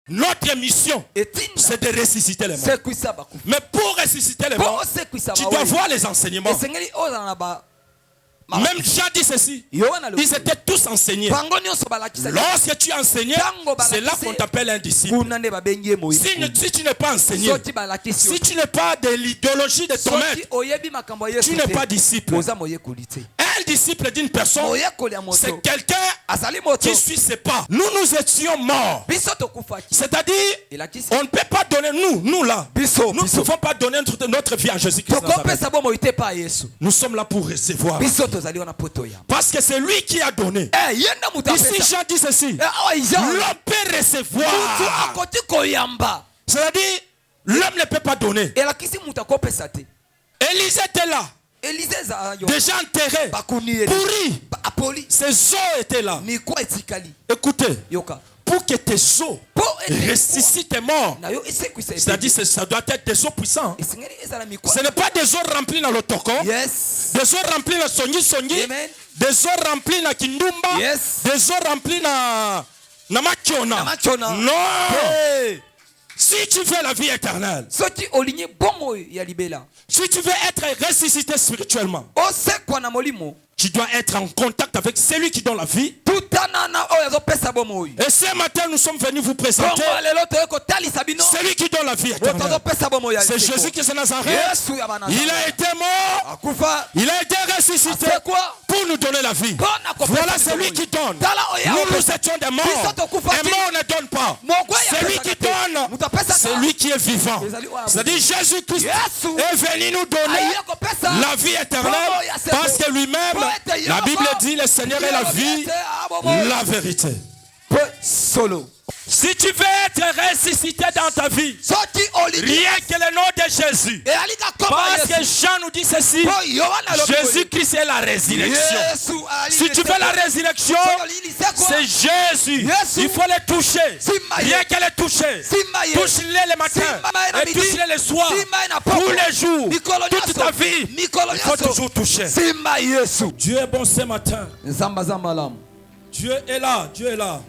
Notre mission, c'est de ressusciter les morts. Mais pour ressusciter les morts, tu dois voir les enseignements. Même Jean dit ceci. Ils étaient tous enseignés. Lorsque tu es enseigné, c'est là qu'on t'appelle un disciple. Si tu n'es pas enseigné, si tu n'es pas de l'idéologie de ton maître, tu n'es pas disciple. Un disciple d'une personne, c'est quelqu'un qui suit ses pas. Nous étions morts. C'est-à-dire, on ne peut pas donner, nous là, nous ne pouvons pas donner notre vie à Jésus-Christ. Nous sommes là pour recevoir. Parce que c'est lui qui a donné. Ici, Jean dit ceci. L'homme peut recevoir. C'est-à-dire, l'homme ne peut pas donner. Élisée était là. Déjà enterré, pourri. Ses os étaient là. Écoutez, pour que tes os ressuscitent tes morts, c'est-à-dire ça doit être des os puissants. Ce n'est pas des os remplis dans le toko, des os remplis dans songi, des os remplis dans kindumba, des os remplis dans makiona. Non. Si tu veux la vie éternelle, si tu veux être ressuscité spirituellement, tu dois être en contact avec celui qui donne la vie. Et ce matin, nous sommes venus vous présenter celui qui donne la vie éternelle. C'est Jésus-Christ de Nazareth. Il a été mort. Il a été ressuscité pour nous donner la vie. Voilà celui qui donne. Nous étions des morts. Et mort ne donne pas. Celui qui donne, c'est lui qui est vivant. C'est-à-dire Jésus-Christ est venu nous donner la vie éternelle parce que lui-même, la Bible dit, le Seigneur est la vie, la vérité. Solo. Si tu veux être ressuscité dans ta vie, rien que le nom de Jésus. Parce que Jean nous dit ceci, Jésus-Christ est la résurrection. Si tu veux la résurrection, c'est Jésus. Il faut le toucher. Rien que le toucher. Touche-le le matin et touche-le le soir. Tous les jours, toute ta vie, il faut toujours toucher. Dieu est bon ce matin. Dieu est là, Dieu est là.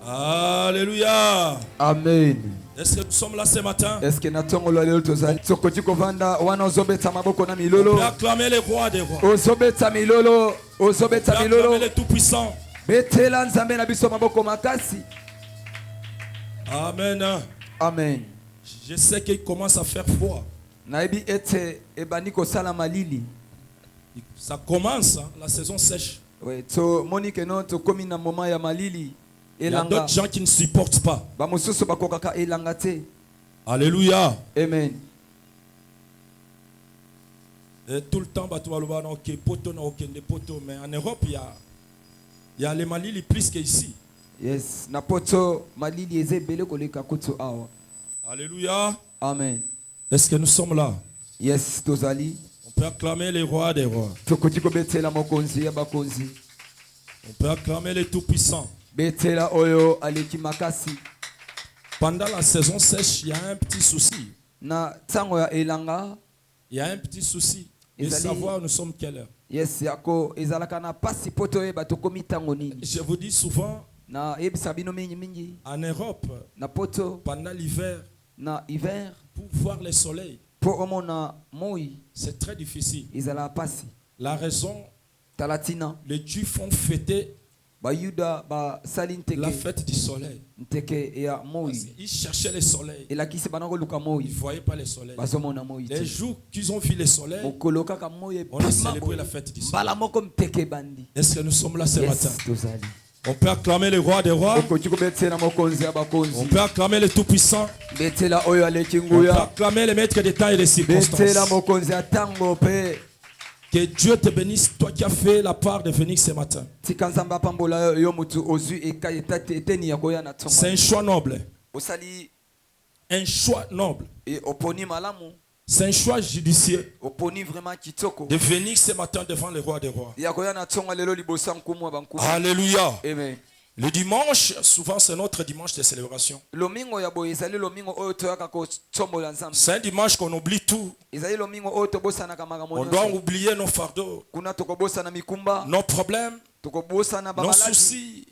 Alléluia. Amen. Est-ce que nous sommes là ce matin? On peut acclamer les rois des rois. On peut acclamer le Tout-Puissant. Amen. Amen. Je sais qu'il commence à faire froid. Ça commence, hein, la saison sèche. Il y a d'autres gens qui ne supportent pas. Alléluia. Amen. Et tout le temps, mais en Europe, il y a les malili plus qu'ici. Yes. Alléluia. Amen. Est-ce que nous sommes là? Yes, Tozali. On peut acclamer les rois des rois. On peut acclamer les tout-puissants. Pendant la saison sèche, il y a un petit souci. Il y a un petit souci de savoir nous sommes quelle heure. Je vous dis souvent, en Europe, pendant l'hiver, pour voir le soleil, c'est très difficile. La raison, les Juifs font fêter la fête du soleil. Ils cherchaient le soleil. Ils ne voyaient pas le soleil. Les jours qu'ils ont vu le soleil, on a célébré la fête du soleil. Est-ce que nous sommes là ce matin? On peut acclamer le roi des rois. On peut acclamer le tout-puissant. On peut acclamer le maître des temps et des circonstances. Que Dieu te bénisse, toi qui as fait la part de venir ce matin. C'est un choix noble. Un choix noble. C'est un choix judicieux de venir ce matin devant le roi des rois. Alléluia. Amen. Le dimanche, souvent c'est notre dimanche de célébration. C'est un dimanche qu'on oublie tout. On doit oublier nos fardeaux, nos problèmes, nos soucis,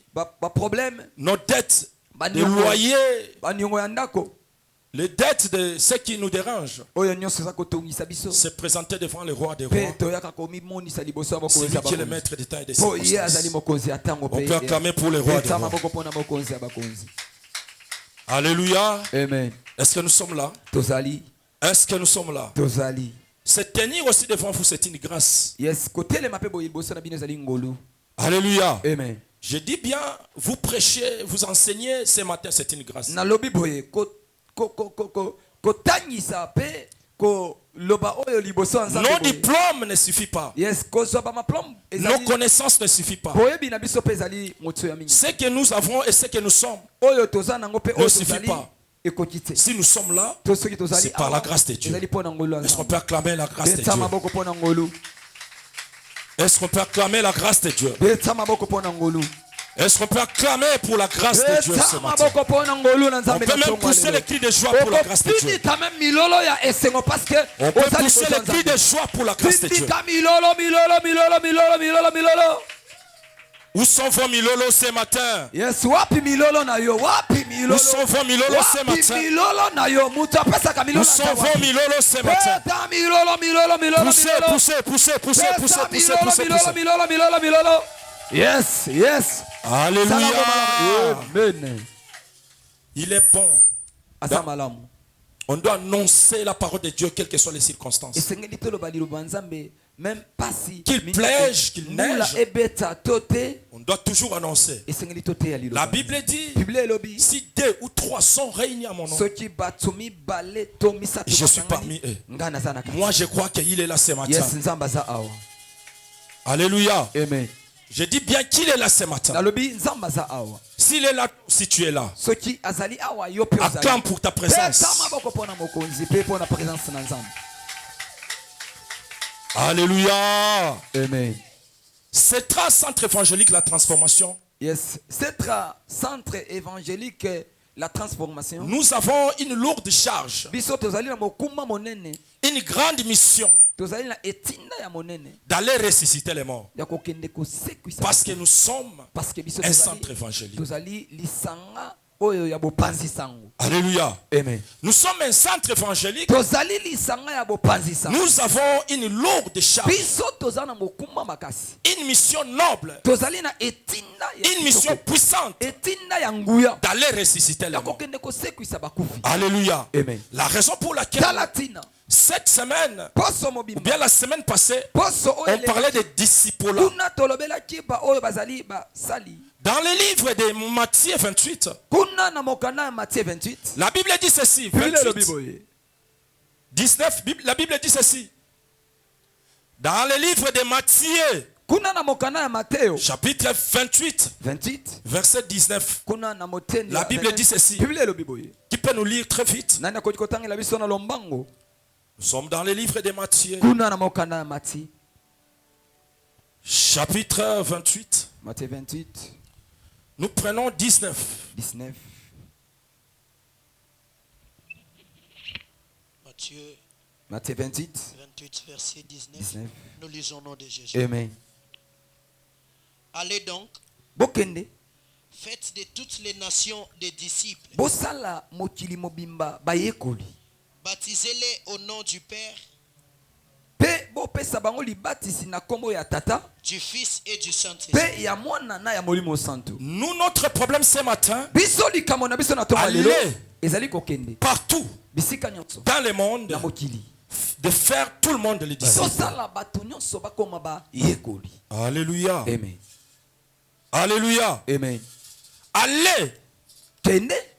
nos dettes. les loyers, les dettes de ceux qui nous dérangent, se présenter devant le roi des rois. C'est lui qui est le maître des temps et des circonstances. On peut acclamer pour le roi des rois. Alléluia. Amen. Est-ce que nous sommes là? Est-ce que nous sommes là? Se tenir aussi devant vous, c'est une grâce. Alléluia. Amen. Je dis bien, vous prêchez, vous enseignez ce matin, c'est une grâce. Nos diplômes ne suffisent pas. Nos connaissances ne suffisent pas. Ce que nous avons et ce que nous sommes ne suffit pas. Si nous sommes là, c'est par la grâce de Dieu. Est-ce qu'on peut acclamer la grâce de Dieu? Est-ce qu'on peut acclamer la grâce de Dieu? Est-ce qu'on peut acclamer pour la grâce de Dieu ce matin? On peut même pousser les cris de joie pour la grâce de Dieu. On peut pousser les cris de joie pour la grâce de Dieu. Où sont vos milolos ce matin? Où sont vos milolos ce matin? Où sont vos milolos ce matin? Poussez. Yes. Alléluia. Amen. Il est bon. On doit annoncer la parole de Dieu, quelles que soient les circonstances. Qu'il plège, qu'il neige, on doit toujours annoncer. La Bible dit, si 2 ou 3 sont réunis à mon nom, je suis parmi eux. Moi je crois qu'il est là ce matin. Alléluia. Amen. Je dis bien qu'il est là ce matin. S'il est là, si tu es là, acclame pour ta présence. Alléluia. Amen. Cetra centre évangélique la transformation. Yes. Cetra centre évangélique la transformation. Nous avons une lourde charge. Une grande mission. D'aller ressusciter les morts. Parce que nous sommes un centre évangélique. Alléluia. Amen. Nous sommes un centre évangélique. Nous avons une lourde charge. Une mission noble. Une mission puissante. D'aller ressusciter les morts. Alléluia. Amen. La raison pour laquelle cette semaine, ou bien la semaine passée, on parlait des disciples. Dans le livre de Matthieu 28, la Bible dit ceci, 28, 19, la Bible dit ceci. Dans le livre de Matthieu, chapitre 28, verset 19, la Bible dit ceci. Qui peut nous lire très vite? Nous sommes dans le livre de Matthieu, chapitre 28. Matthieu 28. Nous prenons 19. Matthieu 28, verset 19. Nous lisons au nom de Jésus. Amen. Allez donc, faites de toutes les nations des disciples. Baptisez-les au nom du Père, du Fils et du Saint-Esprit. Nous, notre problème ce matin, aller partout dans le monde, de faire tout le monde les disciples. Alléluia. Amen. Alléluia. Amen. Allez,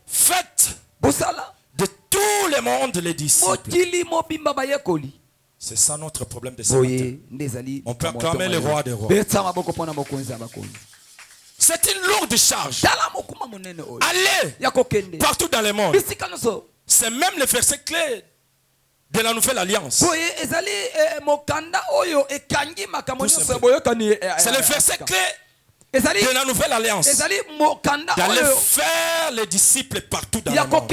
faites de tout le monde les disciples. C'est ça notre problème de ce matin. On peut acclamer le roi des rois. C'est une lourde charge. Allez partout dans le monde. C'est même le verset clé de la nouvelle alliance. C'est le verset clé de la nouvelle alliance. D'aller faire les disciples partout dans le monde.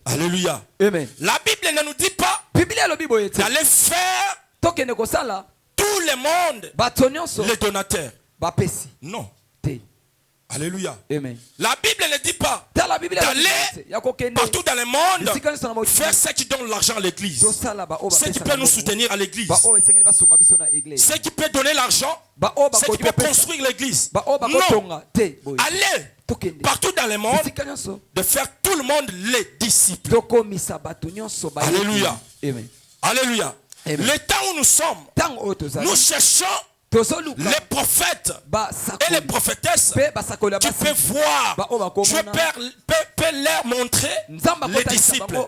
Alléluia. Amen. La Bible ne nous dit pas d'aller faire tout le monde les donateurs. Non. Alléluia. Amen. La Bible ne dit pas d'aller partout dans le monde faire ceux qui donnent l'argent à l'église. Ceux qui peuvent nous soutenir à l'église. Ceux qui peuvent donner l'argent. Ceux qui peuvent construire l'église. Non. Allez partout dans le monde de faire tout le monde les disciples. Alléluia. Amen. Alléluia. Le temps où nous sommes, nous cherchons les prophètes et les prophétesses qui peuvent voir, Dieu peut leur montrer les disciples.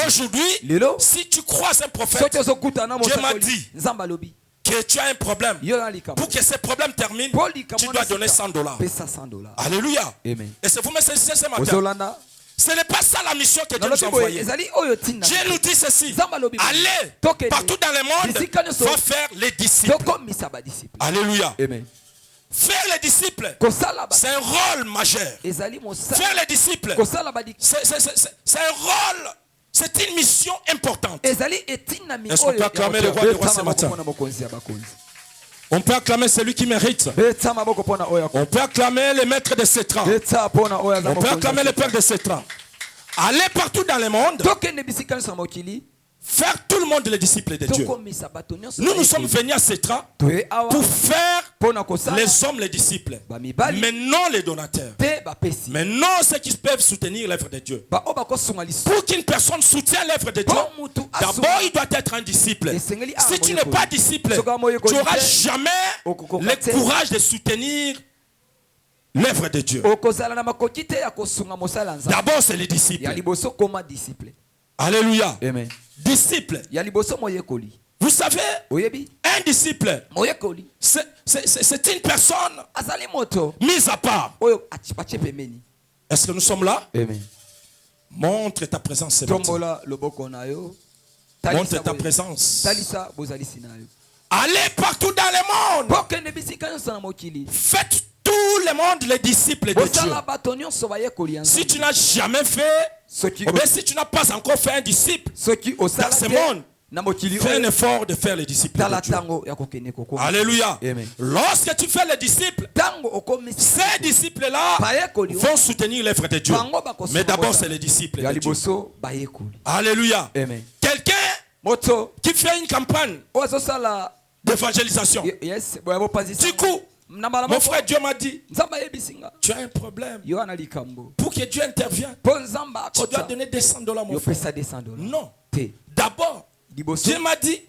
Aujourd'hui, si tu croises un prophète, Dieu m'a dit que tu as un problème. Pour que ce problème termine, tu dois donner $100. Alléluia. Et c'est vous me saisissez ce matin. Ce n'est pas ça la mission que Dieu nous a envoyée. Dieu nous dit ceci. Allez partout dans le monde, faut faire les disciples. Alléluia. Faire les disciples, c'est un rôle majeur. Faire les disciples, c'est un rôle, c'est une mission importante. Est-ce qu'on peut acclamer le roi des rois ce matin? On peut acclamer celui qui mérite. On peut acclamer le maître de Cétra. On peut acclamer le père de Cétra. Allez partout dans le monde. Faire tout le monde les disciples de Dieu. Nous sommes venus à Cétra pour faire les hommes les disciples. Mais non les donateurs. Mais non ceux qui peuvent soutenir l'œuvre de Dieu. Pour qu'une personne soutienne l'œuvre de Dieu, d'abord il doit être un disciple. Si tu n'es pas disciple, tu n'auras jamais le courage de soutenir l'œuvre de Dieu. D'abord c'est les disciples. Alléluia. Amen. Disciple. Vous savez, un disciple, c'est une personne mise à part. Est-ce que nous sommes là? Amen. Montre ta présence ce matin. Montre ta présence. Allez partout dans le monde. Faites tout le monde les disciples de Dieu. Si tu n'as jamais fait, ou bien si tu n'as pas encore fait un disciple dans ce monde, fais un effort de faire les disciples de Dieu. Alléluia. Amen. Lorsque tu fais les disciples, ces disciples-là vont soutenir l'œuvre de Dieu. Mais d'abord, c'est les disciples de Dieu. Alléluia. Amen. Quelqu'un qui fait une campagne d'évangélisation. Du coup, mon frère, Dieu m'a dit, tu as un problème. Pour que Dieu intervienne, tu dois donner des $100, mon frère. Non. D'abord, Dieu m'a dit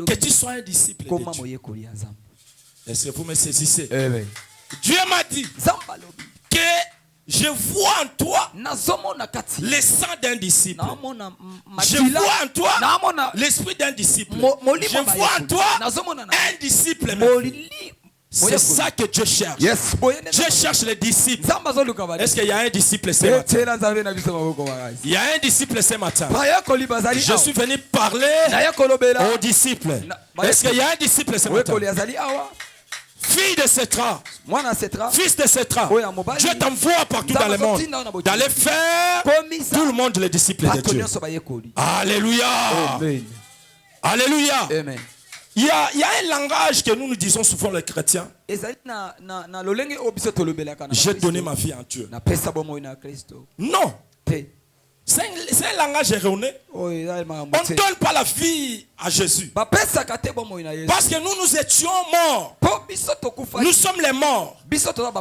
que tu sois un disciple de Dieu. Est-ce que vous me saisissez? Dieu m'a dit que je vois en toi le sang d'un disciple. Je vois en toi l'esprit d'un disciple. Je vois en toi un disciple. C'est ça que Dieu cherche. Dieu cherche les disciples. Est-ce qu'il y a un disciple ce matin? Il y a un disciple ce matin. Je suis venu parler aux disciples. Est-ce qu'il y a un disciple ce matin? Fille de Cétra, fils de Cétra, Dieu t'envoie partout dans le monde d'aller faire tout le monde les disciples de Dieu. Alléluia. Alléluia. Amen. Il y a un langage que nous disons souvent les chrétiens. J'ai donné ma vie en Dieu. Non. C'est un langage erroné. On ne donne pas la vie à Jésus. Parce que nous étions morts. Nous sommes les morts.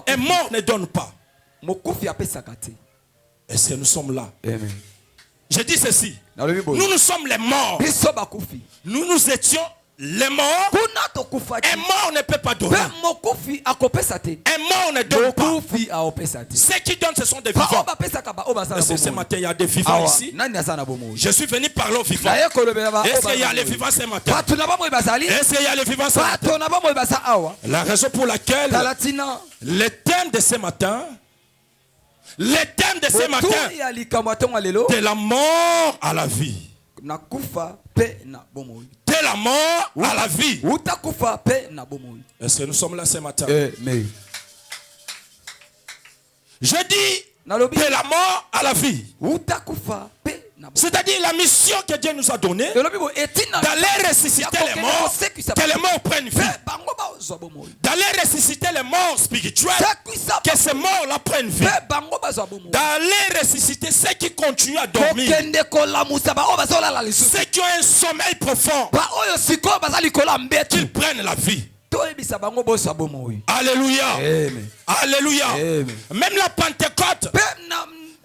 Et mort ne donne pas. Est-ce que nous sommes là? Amen. Je dis ceci. Nous sommes les morts. Nous étions les morts. Un mort ne peut pas donner. Un mort ne donne pas. Ceux qui donnent, ce sont des vivants. Ce matin, il y a des vivants ici. Je suis venu parler aux vivants. Est-ce qu'il y a les vivants ce matin? Est-ce qu'il y a les vivants ce matin? La raison pour laquelle le thème de ce matin, de la mort à la vie. De la mort à la vie. Est-ce que nous sommes là ce matin? Je dis de la mort à la vie. C'est-à-dire la mission que Dieu nous a donnée d'aller ressusciter les morts, que les morts prennent vie. D'aller ressusciter les morts spirituels, que ces morts-là prennent vie. D'aller ressusciter ceux qui continuent à dormir, ceux qui ont un sommeil profond, qu'ils prennent la vie. Alléluia. Amen. Alléluia. Amen. Même la Pentecôte.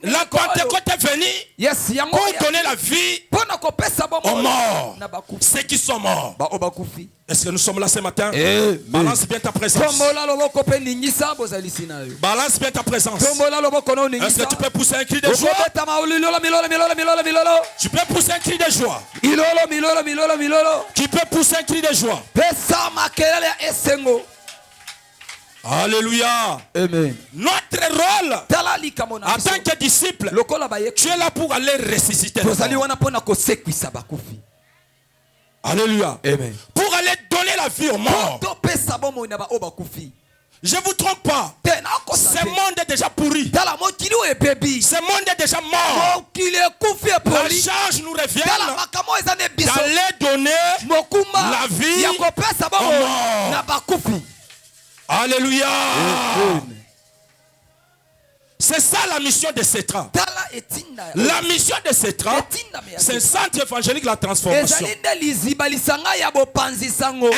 La Pentecôte est venue pour donner la vie aux morts, ceux qui sont morts. Est-ce que nous sommes là ce matin? Balance bien ta présence. Balance bien ta présence. Est-ce que tu peux pousser un cri de joie? Tu peux pousser un cri de joie. Tu peux pousser un cri de joie. Alléluia. Amen. Notre rôle en tant que disciple, tu es là pour aller ressusciter. Alléluia. Amen. Pour aller donner la vie aux morts. Je ne vous trompe pas. Ce monde est déjà pourri. Ce monde est déjà mort. La charge nous revient d'aller donner la vie aux morts. Alléluia. C'est ça la mission de Cetra. La mission de Cetra, c'est un centre évangélique de la transformation. Un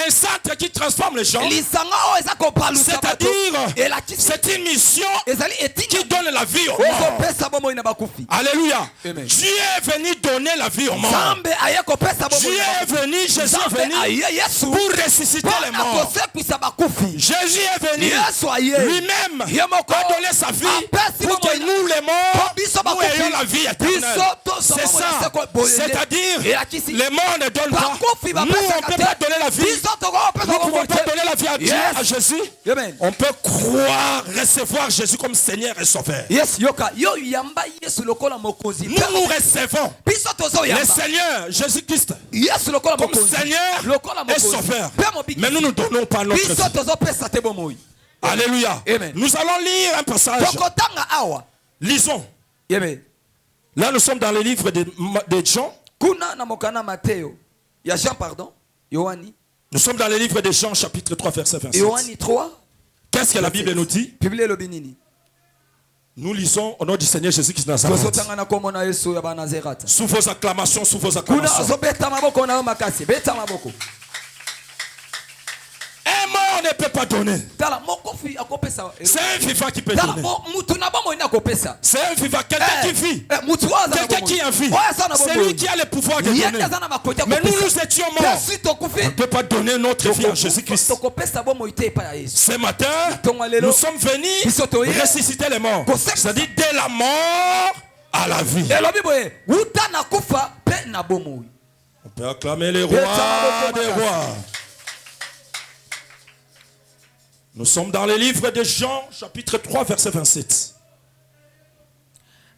centre qui transforme les gens. C'est-à-dire, c'est une mission qui donne la vie aux morts. Alléluia. Dieu est venu donner la vie aux morts. Dieu est venu, Jésus est venu pour ressusciter les morts. Jésus est venu lui-même a donné sa vie pour que nous les morts, nous ayons la vie éternelle. C'est ça. C'est-à-dire, les morts ne donnent pas. Nous, on ne peut pas donner la vie. Nous ne pouvons pas donner la vie à Dieu, à Jésus. On peut croire, recevoir Jésus comme Seigneur et Sauveur. Nous recevons le Seigneur Jésus-Christ comme Seigneur et Sauveur. Mais nous ne donnons pas notre vie. Alléluia. Amen. Nous allons lire un passage. Lisons. Amen. Là, nous sommes dans le livre de Jean. Nous sommes dans le livre de Jean, chapitre 3, verset 27. Qu'est-ce que la Bible nous dit? Nous lisons au nom du Seigneur Jésus-Christ de Nazareth. Sous vos acclamations, sous vos acclamations. Un mort ne peut pas donner. C'est un vivant qui peut donner. C'est un vivant, quelqu'un qui vit. Quelqu'un qui a vie. C'est lui qui a le pouvoir de donner. Mais nous étions morts. On ne peut pas donner notre vie à Jésus-Christ. Ce matin, nous sommes venus ressusciter les morts. C'est-à-dire de la mort à la vie. On peut acclamer les rois des rois. Nous sommes dans le livre de Jean, chapitre 3, verset 27.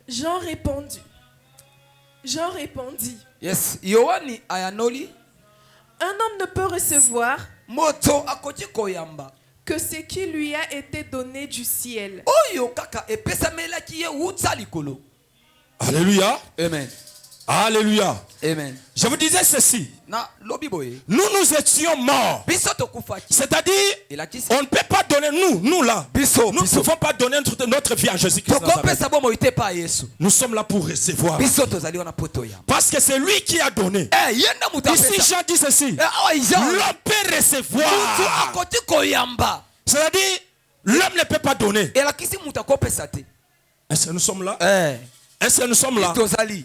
Jean répondit. Yes. Un homme ne peut recevoir que ce qui lui a été donné du ciel. Alléluia. Amen. Alléluia. Amen. Je vous disais ceci. Nous étions morts. C'est-à-dire, on ne peut pas donner, nous là. Nous ne pouvons pas donner notre vie à Jésus-Christ. Nous sommes là pour recevoir. Parce que c'est lui qui a donné. Ici, Jean dit ceci. L'homme peut recevoir. C'est-à-dire, l'homme ne peut pas donner. Est-ce que nous sommes là? Est-ce que nous sommes là?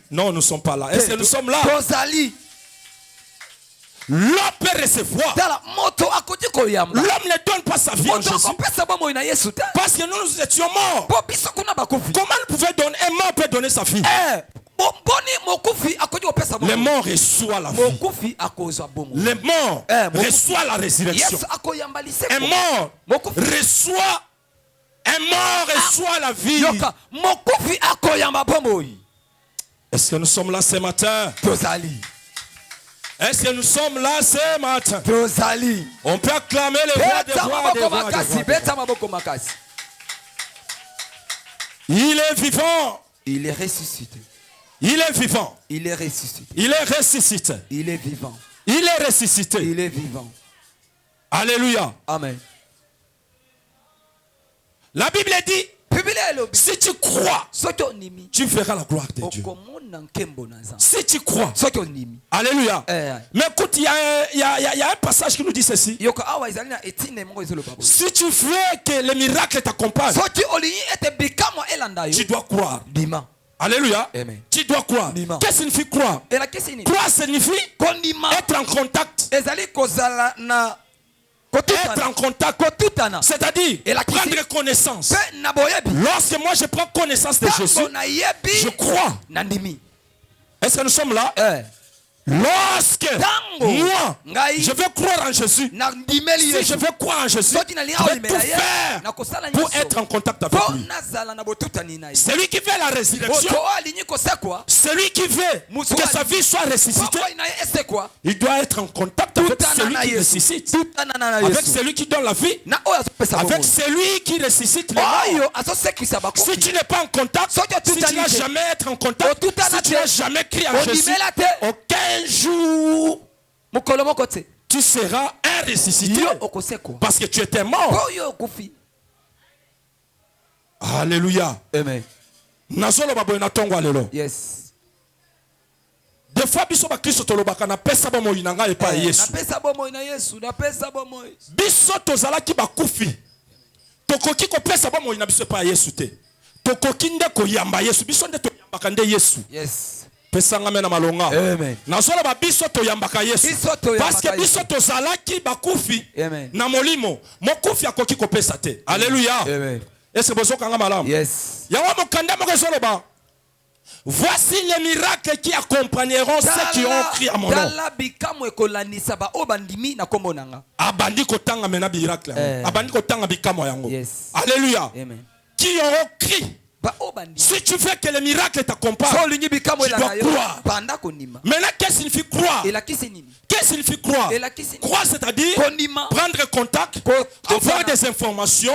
Non, nous ne sommes pas là. Est-ce que nous sommes là? L'homme peut recevoir. L'homme ne donne pas sa vie en Jésus. Parce que nous étions morts. Comment nous pouvons donner? Un mort peut donner sa vie. Les morts reçoivent la vie. Les morts reçoivent la résurrection. Un mort reçoit. Un mort reçoit la vie. Est-ce que nous sommes là ce matin? Est-ce que nous sommes là ce matin? On peut acclamer les voix des rois. Il est vivant. Il est ressuscité. Il est vivant. Il est ressuscité. Il est ressuscité. Il est vivant. Il est ressuscité. Il est vivant. Alléluia. Amen. La Bible dit, si tu crois, tu verras la gloire de Dieu. Si tu crois. Alléluia. Mais écoute, il y a un passage qui nous dit ceci. Si tu veux que les miracles t'accompagnent, tu dois croire. Alléluia. Amen. Tu dois croire. Qu'est-ce que signifie croire? Croire signifie être en contact. Être en contact, c'est-à-dire prendre connaissance. Lorsque moi je prends connaissance de Jésus, je crois. Est-ce que nous sommes là? Lorsque moi je veux croire en Jésus, si je veux croire en Jésus, je vais tout faire pour être en contact avec lui. Celui qui veut la résurrection, celui qui veut que sa vie soit ressuscitée, il doit être en contact avec celui qui ressuscite, avec celui qui donne la vie, avec celui qui ressuscite les morts. Si tu n'es pas en contact, si tu n'as jamais été en contact, si tu n'as jamais crié en Jésus, aucun jour tu seras un ressuscité parce que tu étais mort. Alléluia. Amen. Yes. Des fois biso ba Kristo tolobaka na pesa ba moyi nanga epa Yesu. Na pesa ba moyi na Yesu, na pesa ba moyi. Biso tozalaki ba kufi. Tokoki ko pesa ba moyi na biso epa Yesu te. Tokoki nde ko yamba Yesu, biso nde to yambaka nde Yesu. Yes. Pesa ngame na malonga. Amen. Na sola ba biso to yambaka Yesu. Parce que biso tozalaki ba kufi. Amen. Na molimo, mo kufi akoki ko pesa te. Alléluia. Amen. Est-ce que bozo kanga malam? Yes. Yawa mo kanda mo resoloba. Voici les miracles qui accompagneront ceux qui ont crié à mon nom. Abandi kotanga mena miracle. Abandi kotanga bikamo yango. Yes. Alléluia. Amen. Qui auront crié. Si tu veux que les miracles t'accompagnent, tu dois croire. Maintenant, qu'est-ce que signifie croire? Qu'est-ce que signifie croire? Croire, c'est-à-dire prendre contact, avoir des informations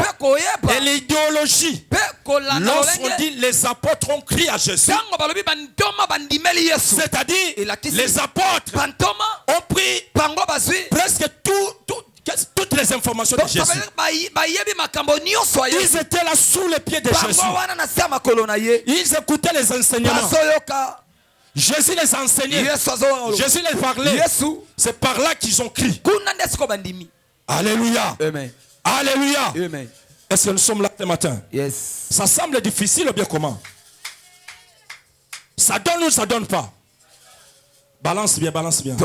et l'idéologie. Lorsqu'on dit les apôtres ont crié à Jésus, c'est-à-dire les apôtres ont pris presque toutes les informations de Jésus. Ils étaient là sous les pieds de Jésus. Ils écoutaient les enseignements. Jésus les enseignait. Jésus les parlait. C'est par là qu'ils ont crié. Alléluia. Amen. Alléluia. Amen. Est-ce que nous sommes là ce matin? Yes. Ça semble difficile ou bien comment? Ça donne ou ça donne pas? Balance bien, balance bien.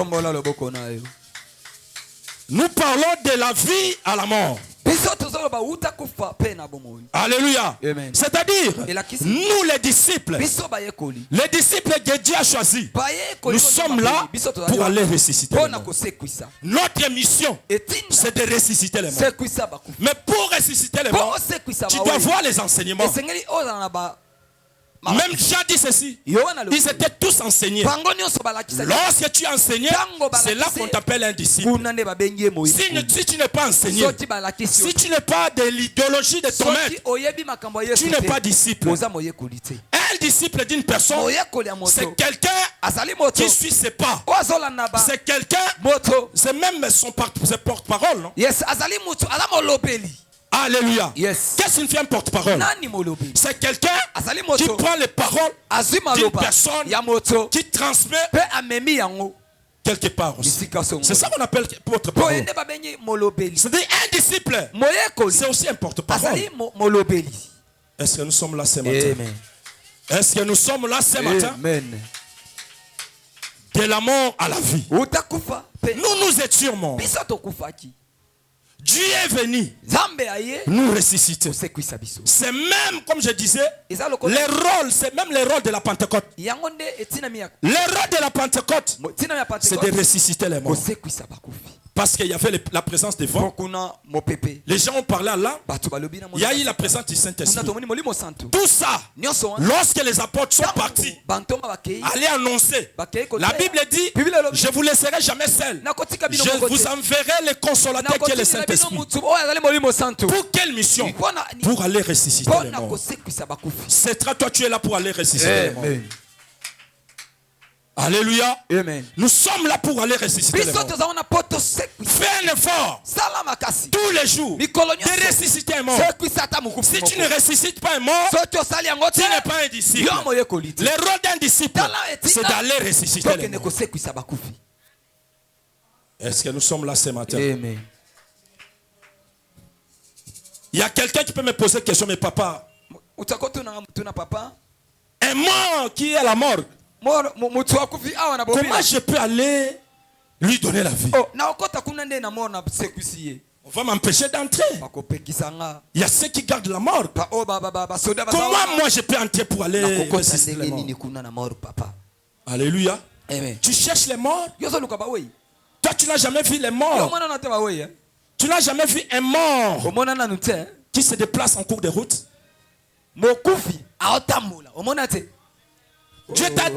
Nous parlons de la vie à la mort. Alléluia. C'est-à-dire, nous les disciples que Dieu a choisis, nous sommes là pour aller ressusciter les morts. Notre mission, c'est de ressusciter les morts. Mais pour ressusciter les morts, tu dois voir les enseignements. Même Jean dit ceci. Ils étaient tous enseignés. Lorsque tu es enseigné, c'est là qu'on t'appelle un disciple. Si tu n'es pas enseigné, si tu n'es pas de l'idéologie de ton maître, tu n'es pas disciple. Un disciple d'une personne, c'est quelqu'un qui suit ses pas. C'est quelqu'un, c'est même son porte-parole. Alléluia. Yes. Qu'est-ce que signifie un porte-parole? C'est quelqu'un qui prend les paroles d'une personne qui transmet quelque part aussi. C'est ça qu'on appelle porte-parole. C'est-à-dire un disciple, c'est aussi un porte-parole. Est-ce que nous sommes là ce matin? Est-ce que nous sommes là ce matin? De la mort à la vie. Nous étions morts. Dieu est venu nous ressusciter. C'est même, comme je disais, les rôles, c'est même les rôles de la Pentecôte. Les rôles de la Pentecôte, c'est de ressusciter les morts. Parce qu'il y avait la présence des vents. Les gens ont parlé à l'âme. Il y a eu la présence du Saint-Esprit. Tout ça, lorsque les apôtres sont partis, aller annoncer. La Bible dit, je ne vous laisserai jamais seul. Je vous enverrai le consolateur qui est le Saint-Esprit. Pour quelle mission? Pour aller ressusciter les morts. C'est toi, tu es là pour aller ressusciter les morts. Alléluia. Amen. Nous sommes là pour aller ressusciter les morts. Fais un effort tous les jours de ressusciter un mort. Si tu ne ressuscites pas un mort, tu n'es pas un disciple. Le rôle d'un disciple, c'est d'aller ressusciter les morts. Est-ce que nous sommes là ce matin? Amen. Il y a quelqu'un qui peut me poser une question, mais papa, un mort qui est à la morgue, comment je peux aller lui donner la vie? On va m'empêcher d'entrer. Il y a ceux qui gardent la morgue. Comment moi je peux entrer pour aller ressusciter les morts? Alléluia. Amen. Tu cherches les morts? Toi, tu n'as jamais vu les morts. Tu n'as jamais vu un mort qui se déplace en cours de route? Dieu t'a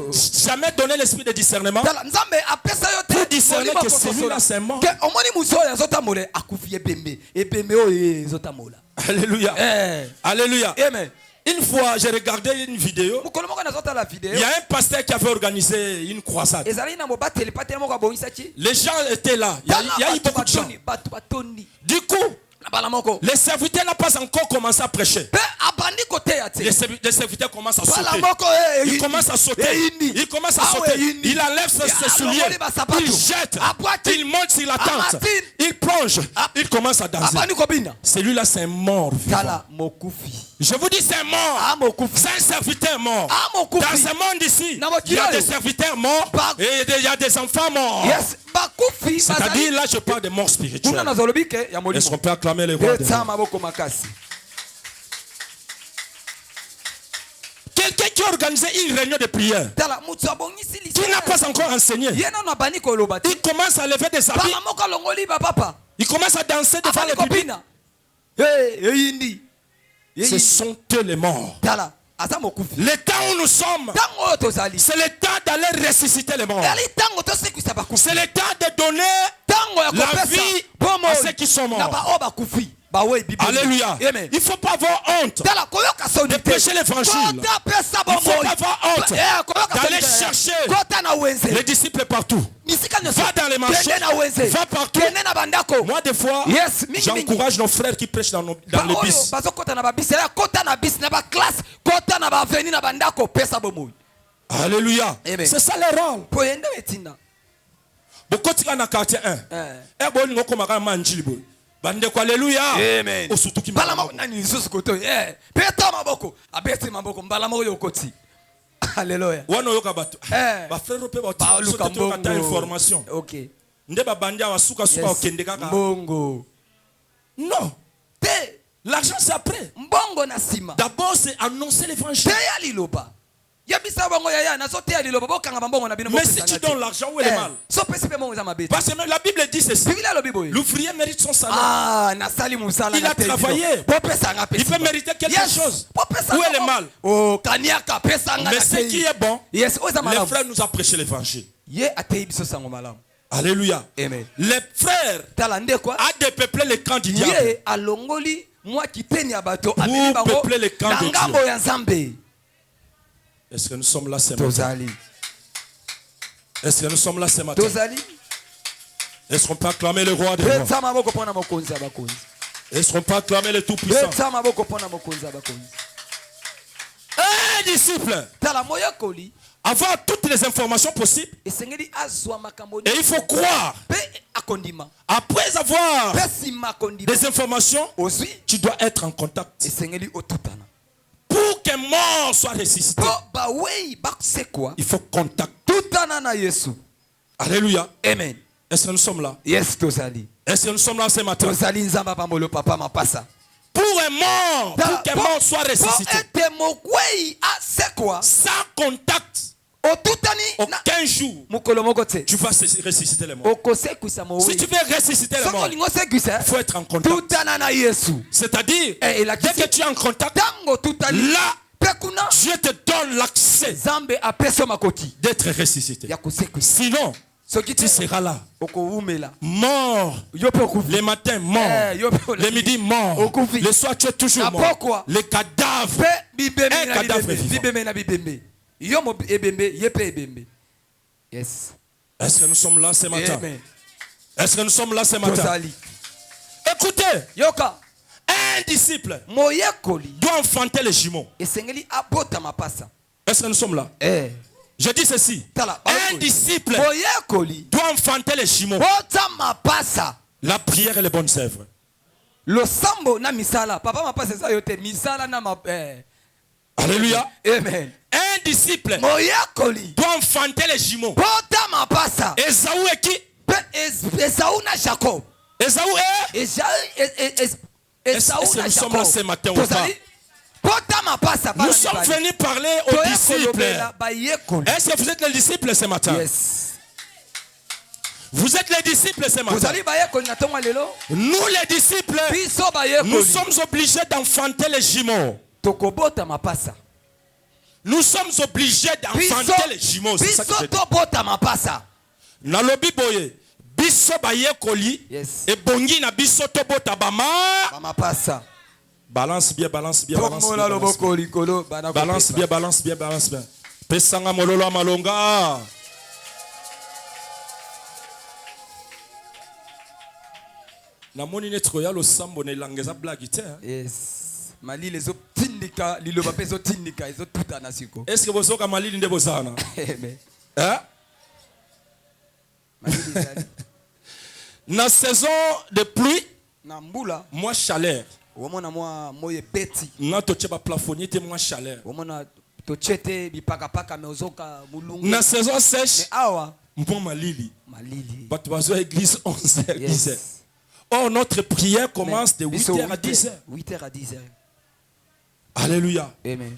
jamais donné l'esprit de discernement pour discerner que celui-là c'est mort. Alléluia. Alléluia. Une fois, j'ai regardé une vidéo. Il y a un pasteur qui avait organisé une croisade. Les gens étaient là. Il y a eu beaucoup de gens. Du coup, les serviteurs n'ont pas encore commencé à prêcher. Les serviteurs commencent à sauter. Ils commencent à sauter. Ils commencent à sauter. Il enlève ses souliers. Il jette. Il monte sur la tente. Il plonge. Il commence à danser. Celui-là, c'est un mort vivant. Je vous dis, c'est un mort. C'est un serviteur mort. Dans ce monde ici, il y a des serviteurs morts et il y a des enfants morts. C'est-à-dire, là, je parle de mort spirituelle. Est-ce qu'on peut acclamer les rois de Dieu? Quelqu'un qui a organisé une réunion de prière, qui n'a pas encore enseigné, il commence à lever des habits, il commence à danser devant les bibliques. Ce sont eux les morts. Le temps où nous sommes, c'est le temps d'aller ressusciter les morts. C'est le temps de donner la vie à ceux qui sont morts. Alléluia. Il ne faut pas avoir honte de prêcher l'évangile. Il ne faut pas avoir honte d'aller chercher les disciples partout. Va dans les marchés, va partout. Moi, des fois, j'encourage nos frères qui prêchent dans les bus. Alléluia. C'est ça le rôle. Beaucoup de gens dans le quartier 1. Alléluia. Amen. Alléluia. Non. L'argent c'est après. D'abord c'est annoncer l'évangile. Mais si tu donnes l'argent, où est le mal? Parce que la Bible dit ceci. L'ouvrier mérite son salaire. Il a travaillé. Il peut mériter quelque chose. Où est le mal? Mais ce qui est bon, les frères nous ont prêché l'évangile. Alléluia. Amen. Les frères a dépeuplé les camps du diable pour peupler les camps de Dieu. Est-ce que nous sommes là ce matin? Est-ce que nous sommes là ce matin? Est-ce qu'on peut acclamer le roi des rois? Est-ce qu'on peut acclamer le tout-puissant? Un disciple, avoir toutes les informations possibles, et il faut croire. Après avoir des informations, tu dois être en contact. Pour qu'un mort soit ressuscité, il faut contact. Alléluia. Amen. Est-ce que nous sommes là? Yes, est-ce que nous sommes là ce matin? Pour un mort, pour qu'un mort soit ressuscité, sans contact, aucun jour, tu vas ressusciter les morts. Si tu veux ressusciter les morts, il faut être en contact. C'est-à-dire, dès que tu es en contact, là, Dieu te donne l'accès d'être ressuscité. Sinon, tu seras là, mort, le matin mort, le midi mort, le soir tu es toujours mort. Le cadavre, un cadavre vivant. Yes. Est-ce que nous sommes là ce matin? Amen. Est-ce que nous sommes là ce matin? Écoutez, Yoka. un disciple Moyekoli. doit enfanter les jumeaux. Esengeli abota mapasa. Est-ce que nous sommes là? Je dis ceci. Un disciple Moyekoli doit enfanter les jumeaux. bota mapasa. La prière et les bonnes œuvres. Le sambo na misala. Papa mapasa ça yote misala na ma Alléluia. Amen. Un disciple Moyekoli doit enfanter les jumeaux. bota mapasa. Esaú est qui? Esaú na Jacob. Esaú est? Esaú Est-ce que na nous sommes là Jacob. ce matin ou pas? Nous sommes venus parler aux disciples. Est-ce que vous êtes les disciples ce matin? Yes. Vous êtes les disciples ce matin. Nous les disciples, nous sommes obligés d'enfanter les jumeaux. Nous sommes obligés d'enfanter les jumeaux. C'est ça que je dis. Nalobi boye. Biso baye koli. Et bongi na biso to bota bama. Balance bien, balance bien, balance bien. Balance bien, balance bien, balance bien. Pesanga mololo malonga. Na moni netro ya lo sambo ne langeza blague te. Yes. Mali les autres tindika, lilo bape zo tindika, les autres tout anasiko. Est-ce que vous savez Mali nde bozana? Hein? Na saison de pluie, na mbula, moi chaleur. Womona moi moye beti. Na to tcheba plafonnier te moi chaleur. Womona to chete bipaka paka meozoka mulungu. Na saison sèche, awa mbon malili. Malili. Bat bazo église 11h 10h. Or notre prière commence de 8h à 10h. 8h à 10h. Alléluia. Amen.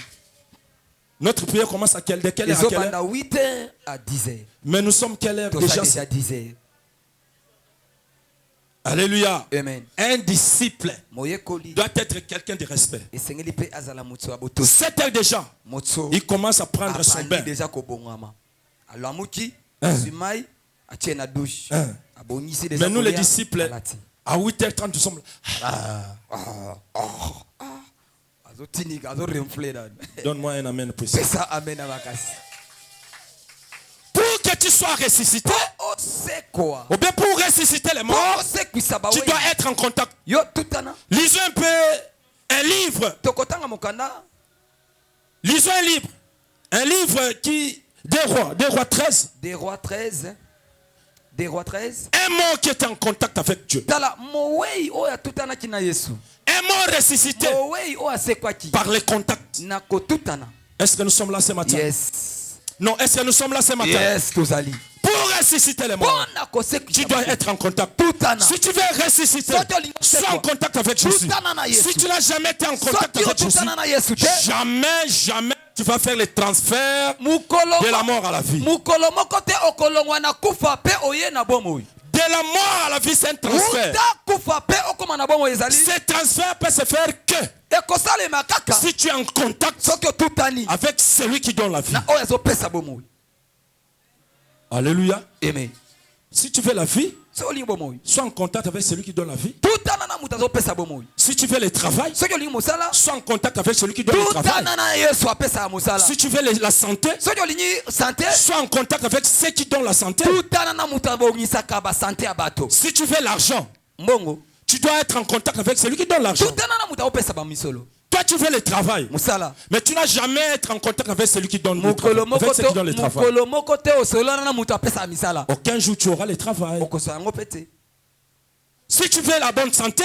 Notre prière commence à quelle heure? À quelle heure? 8h à 10h. Mais nous sommes quelle heure déjà? 10h. Alléluia. Amen. Un disciple doit être quelqu'un de respect. 7 heures déjà, il commence à prendre son bain. Mais nous les disciples, à 8h30 nous sommes là. Donne-moi un amen précis. Pour que tu sois ressuscité, ou bien pour ressusciter les morts, tu dois être en contact. Lisons un peu un livre. Lisons un livre. Un livre qui... Des rois 13. Des rois 13. Des rois 13. Un mort qui était en contact avec Dieu. Un mort ressuscité par les contacts. Est-ce que nous sommes là ce matin? Yes. Non, est-ce que nous sommes là ce matin? Yes, pour ressusciter les morts, tu dois être en contact. Si tu veux ressusciter, sois en contact avec Jésus. Si tu n'as jamais été en contact avec Jésus, jamais tu vas faire les transferts de la mort à la vie. De la mort à la vie, c'est un transfert. Ce transfert peut se faire que si tu es en contact avec celui qui donne la vie. Alléluia. Amen. Si tu veux la vie, sois en contact avec celui qui donne la vie. Si tu veux le travail, sois en contact avec celui qui donne le travail. Si tu veux la santé, sois en contact avec ceux qui donnent la santé. Si tu veux l'argent, tu dois être en contact avec celui qui donne l'argent. Toi, tu veux le travail, mais tu n'as jamais été en contact avec celui qui donne le travail. Aucun jour tu auras le travail. Si tu veux la bonne santé,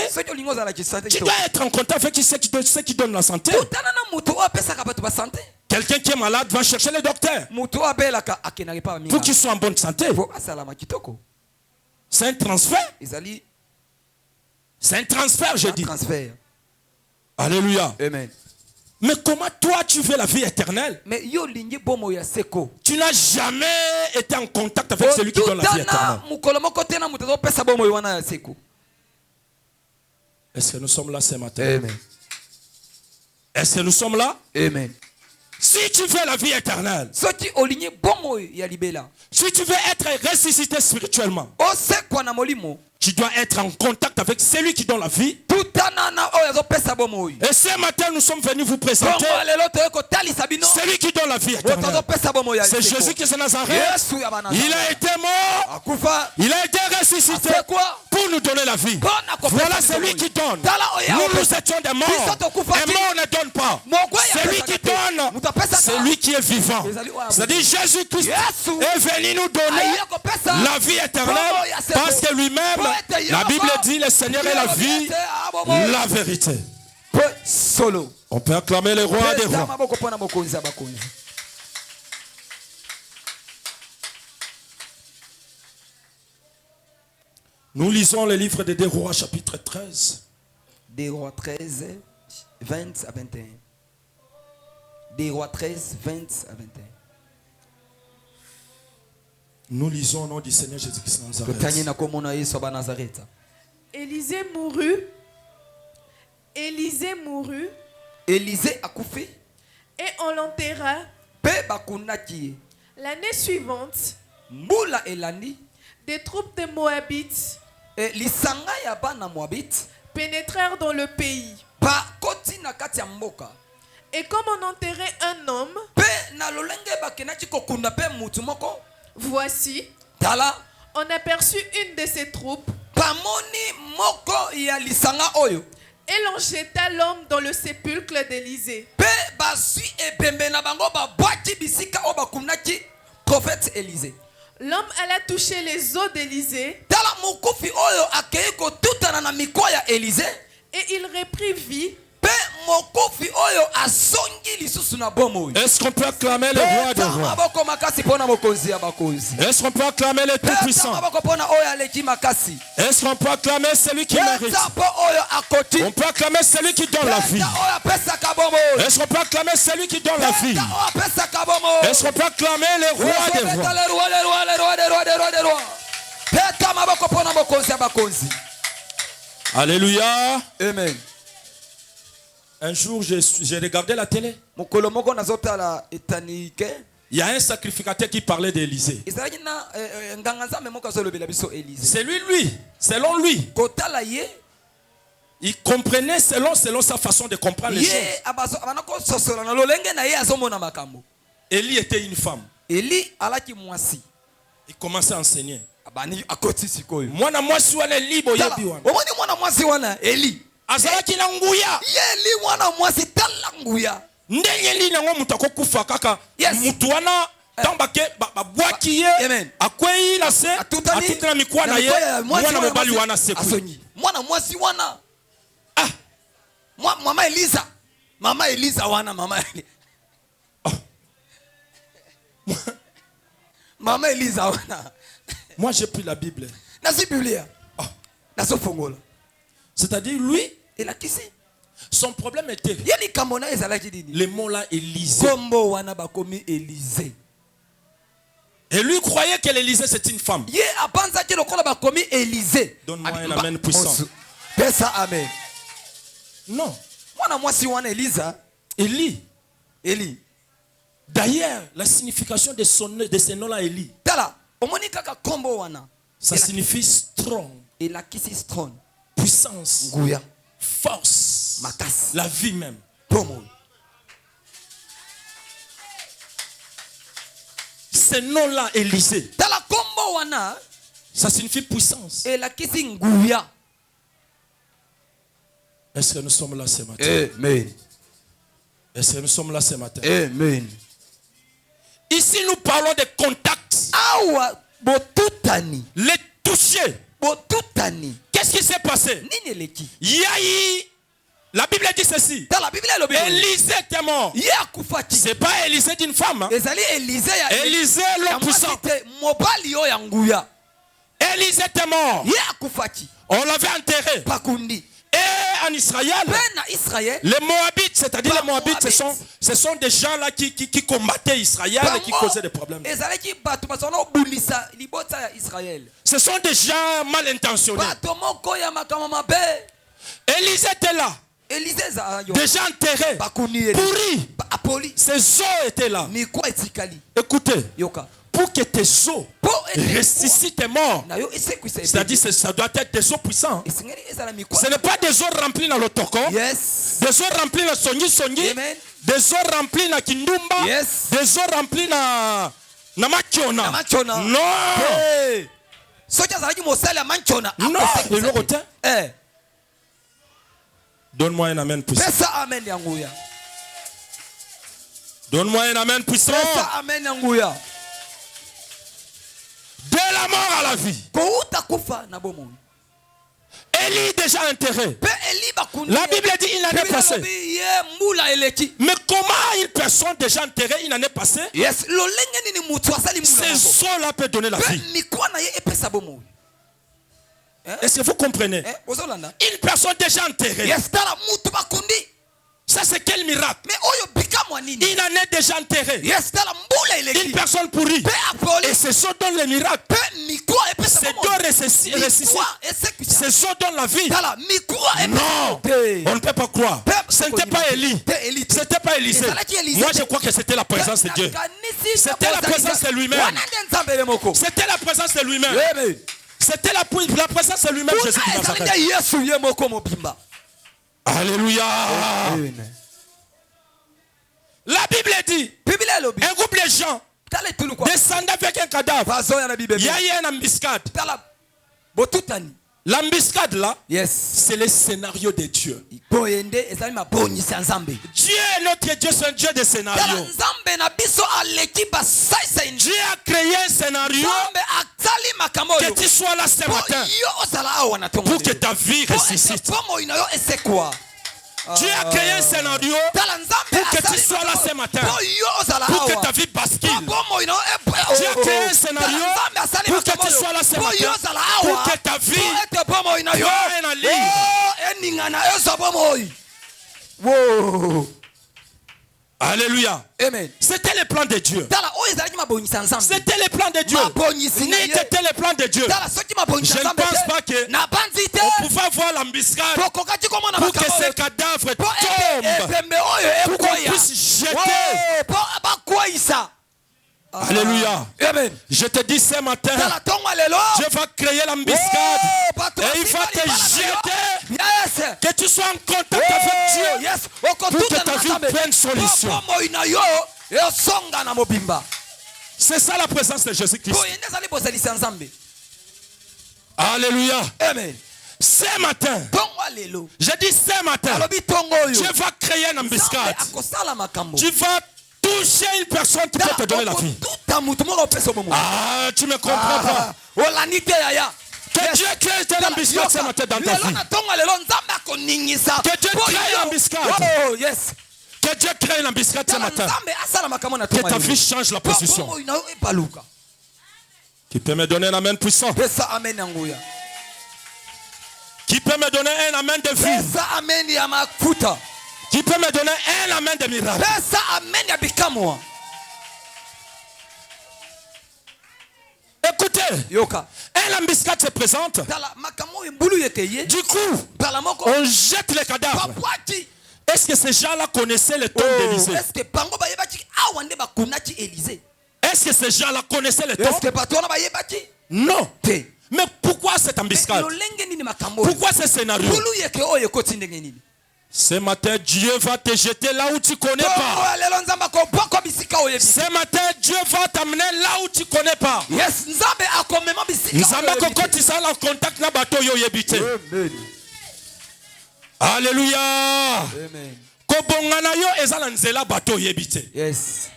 tu dois être en contact avec ceux qui donnent la santé. Quelqu'un qui est malade va chercher le docteur pour qu'il soit en bonne santé. C'est un transfert. C'est un transfert, je dis. Alléluia. Amen. Mais comment toi tu veux la vie éternelle? Tu n'as jamais été en contact avec celui qui donne la vie éternelle. Est-ce que nous sommes là ce matin? Amen. Est-ce que nous sommes là? Amen. Si tu veux la vie éternelle, si tu veux être ressuscité spirituellement, Tu dois être en contact avec celui qui donne la vie. Et ce matin, nous sommes venus vous présenter celui qui donne la vie éternelle. C'est Jésus qui est de Nazareth. Il a été mort. Il a été ressuscité pour nous donner la vie. Voilà celui qui donne. Nous étions des morts. Et mort ne donne pas. Celui qui donne, c'est lui qui est vivant. C'est-à-dire Jésus-Christ est venu nous donner la vie éternelle parce que lui-même, la Bible dit, le Seigneur est la vie, la vérité. On peut acclamer le roi des rois. Nous lisons le livre des Rois, chapitre 13. Des Rois 13, 20 à 21. Des Rois 13, 20 à 21. Nous lisons au nom du Seigneur Jésus-Christ de Nazareth. Élisée mourut. Élisée a coupé. Et on l'enterra. L'année suivante, des troupes de Moabites pénétrèrent dans le pays. Et comme on enterrait un homme, voici, on aperçut une de ces troupes. Et l'on jeta l'homme dans le sépulcre d'Élisée. L'homme alla toucher les os d'Élisée. Et il reprit vie. Est-ce qu'on peut acclamer le roi des rois? Est-ce qu'on peut acclamer le tout-puissant? Est-ce qu'on peut acclamer celui qui mérite? On peut acclamer celui qui donne la vie. Est-ce qu'on peut acclamer celui qui donne la vie? Est-ce qu'on peut acclamer le roi des rois? Alléluia. Amen. Un jour, j'ai regardé la télé. Il y a un sacrificateur qui parlait d'Élisée. C'est lui, selon lui. Il comprenait selon sa façon de comprendre les choses. Élie était une femme. Il commençait à enseigner. Azalaki na nguya. Yeli wana mwasi tala nguya. Ndenge li nango mutu akokufa kaka. Mutu wana tambake babwaki ye. Akwei na se atutana mikwa na ye. Mwana mobali wana sekui. Mwana mwasi wana. Ah. Mama Elisa. Mama Elisa wana mama. Mama Elisa wana. Moi j'ai pris la Bible. Nasi Biblia. Naso fongola. C'est-à-dire lui, il a kissé. Son problème était le mot là Élisée. Et lui croyait que l'Élysée c'est une femme. Donne-moi un amen puissant. Amen. Non. Élie. D'ailleurs, la signification de ce nom-là Élie, ça signifie strong. Puissance, force, la vie même. Ce nom-là, Élisée, ça signifie puissance. Est-ce que nous sommes là ce matin? Amen. Est-ce que nous sommes là ce matin? Amen. Ici, nous parlons de contact. Les toucher. Qu'est-ce qui s'est passé? La Bible dit ceci. Élisée était mort. C'est pas Élisée d'une femme. Élisée l'homme puissant. Élisée était mort. On l'avait enterré. Et en Israël, les Moabites, c'est-à-dire les Moabites, ce sont des gens là qui combattaient Israël et qui causaient des problèmes. Ce sont des gens mal intentionnés. Élisée était là. Déjà enterré, pourri. Ses os étaient là. Écoutez, pour que tes os ressuscitent tes morts. C'est-à-dire que ça doit être des os puissants. Ce n'est pas des os remplis dans le toko. Des os remplis dans songi. Des os remplis dans kindumba. Des os remplis dans machiona. Non. Non, il le retient. Donne-moi un amen puissant. Donne-moi un amen puissant. De la mort à la vie. Élie déjà enterré. La Bible dit il en est passé. Mais comment une personne déjà enterrée, il en est passé? Ces os-là peuvent donner la vie. Est-ce que vous comprenez? Une personne déjà enterrée. Ça c'est quel miracle? Il en est déjà enterré. Une personne pourrie. Et c'est ça donne le miracle. C'est donc ressuscité. C'est ça donne la vie. Non, on ne peut pas croire. Ce n'était pas Élie. C'était pas Élisée. Moi je crois que c'était la présence de Dieu. C'était la présence de lui-même. C'était la présence de lui-même. C'était la présence de lui-même. Jésus qui Nazareth. Alléluia. La Bible dit un groupe de gens descendent avec un cadavre. Il y a eu une embuscade. L'embuscade là, c'est le scénario de Dieu. Dieu est notre Dieu, c'est un Dieu de scénario. Dieu a créé un scénario que tu sois là ce matin pour que ta vie ressuscite. Dieu a créé un scénario pour que tu sois là ce matin, pour que ta vie bascule. Dieu a créé un scénario pour que tu sois là ce matin, pour que ta vie soit un livre. Alléluia. Amen. C'était le plan de Dieu. C'était le plan de Dieu. C'était le plan de Dieu. Je ne pense pas que on pouvait voir l'embuscade pour que ces cadavres tombent, pour qu'on puisse jeter. Alléluia. Amen. Je te dis ce matin, Dieu va créer l'embuscade et il va te jeter. Que tu sois en contact avec Dieu pour que ta vie prenne solution. C'est ça la présence de Jésus-Christ. Alléluia. Amen. Ce matin, je dis ce matin, Dieu va créer une embuscade. Tu vas toucher une personne qui peut te donner la vie. Ah, tu ne me comprends pas. Que Dieu crée une embuscade ce matin dans ta vie. Que Dieu crée une embuscade. Que Dieu crée une embuscade ce matin. Que ta vie change la position. Qui peut me donner un amen puissant? Qui peut me donner un amen de vie? Qui peut me donner un amen de miracle? Écoutez, un embuscade se présente. Du coup, on jette les cadavres. Est-ce que ces gens-là connaissaient le tombe d'Élisée? Est-ce que ces gens-là connaissaient le tombe? Non. Mais pourquoi cette embuscade? Pourquoi ce scénario? Ce matin, Dieu va te jeter là où tu ne connais pas. Ce matin, Dieu va t'amener là où tu ne connais pas. Alléluia. Yes.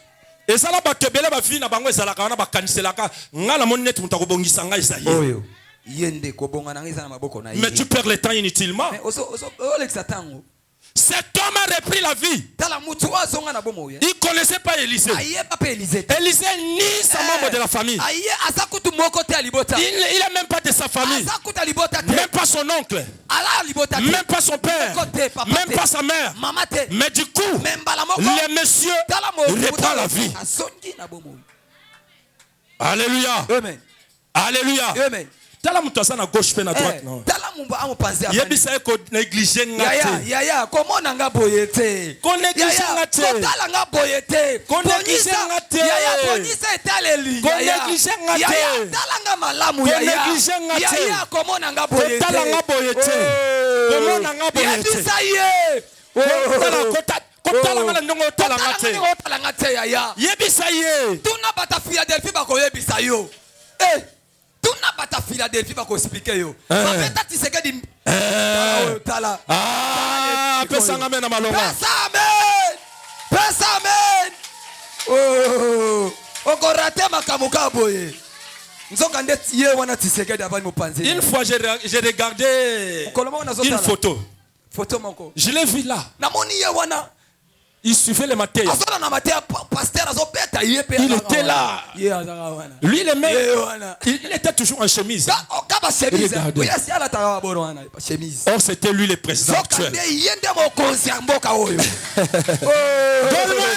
Mais tu perds le temps inutilement. Cet homme a repris la vie. Il ne connaissait pas Élisée. Élisée ni sa membre de la famille. Il n'est même pas de sa famille. Même pas son oncle. Même pas son père. Même pas sa mère. Mais du coup, le monsieur reprend la vie. Alléluia. Amen. Alléluia. Amen. Tala mutu asa na gauche pe na droite non. Tala mumba amu panzi afani. Yebisa ko négliger ngate. Ya komona nga boyete. Ko négliger ngate. Ko tala nga boyete. Ko négliger ngate. Ya bonisa etaleli. Ko négliger ngate. Ya tala nga malamu ya. Ko négliger ngate. Ya komona nga boyete. Ko tala nga boyete. Komona nga boyete. Yebisa ye. Kotala ngala ndongo tala ngate. Tala ngate ya. Yebisa ye. Tuna bata Philadelphie bako yebisa yo. Tuna bata Philadelphie bako expliquer yo. Bapeta Tshisekedi. Tala. Pesa ngame na malonga. Pesa amen. Okorate makamuka boye. Nzoka ndeti ye wana Tshisekedi avani mopanzi. Une fois j'ai regardé une photo. Photo moko. Je l'ai vu là. Namoni ye wana. Il suivait le matin. Il était là. Lui, le mec, il était toujours en chemise. Or, c'était lui le président actuel. Donne-moi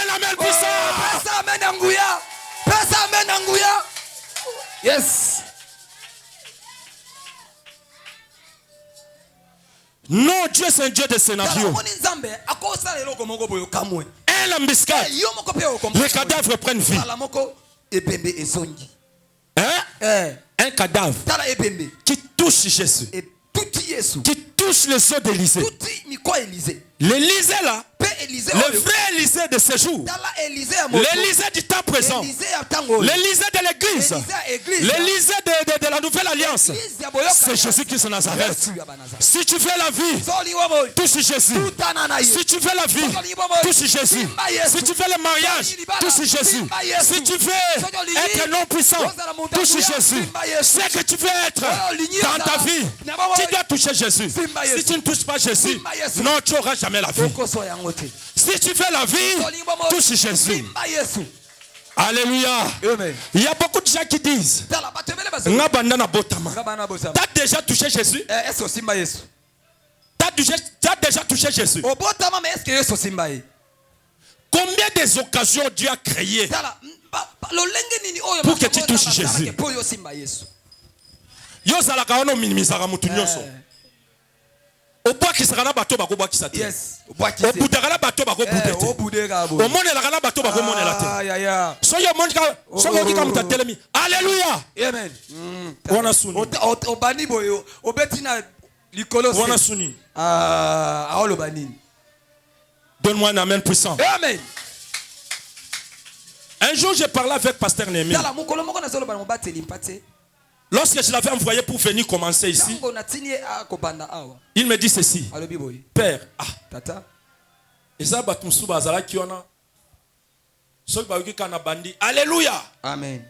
un amen puissant. Yes. Non, Dieu c'est un Dieu de scénario. Un embuscade. Les cadavres prennent vie. Hein? Un cadavre qui touche Jésus. Qui touche les os d'Élysée. L'Élysée là, le vrai Élysée de ce jour, l'Élysée du temps présent, l'Élysée de l'église, l'Élysée de la nouvelle alliance, c'est Jésus-Christ de Nazareth. Si tu fais la vie, touche Jésus. Si tu fais la vie, touche Jésus. Si tu fais le mariage, touche Jésus. Si tu veux être non puissant, touche Jésus. Ce que tu veux être dans ta vie, tu dois toucher Jésus. Si tu ne touches pas Jésus, non, tu n'auras jamais la vie. Si tu fais la vie, touche Jésus. Alléluia. Il y a beaucoup de gens qui disent tu as déjà touché Jésus. Tu as déjà touché Jésus. Combien des occasions Dieu a créées pour que tu touches Jésus? Yo zalaka ono minimisaka mutu nyonso. Obwakisaka na bato bakobwakisa te. Obudaka na bato bakobude te. Omonelaka na bato bakomonela te. Soyo monika soyo kika mutu atelemi. Alléluia. Amen. Wana suni. Obani boyo obetina likolo se. Wana suni. Aolo banini. Donne-moi un amen puissant. Amen. Un jour j'ai parlé avec pasteur Némi. Lorsque je l'avais envoyé pour venir commencer ici, il me dit ceci. Père, alléluia. Amen.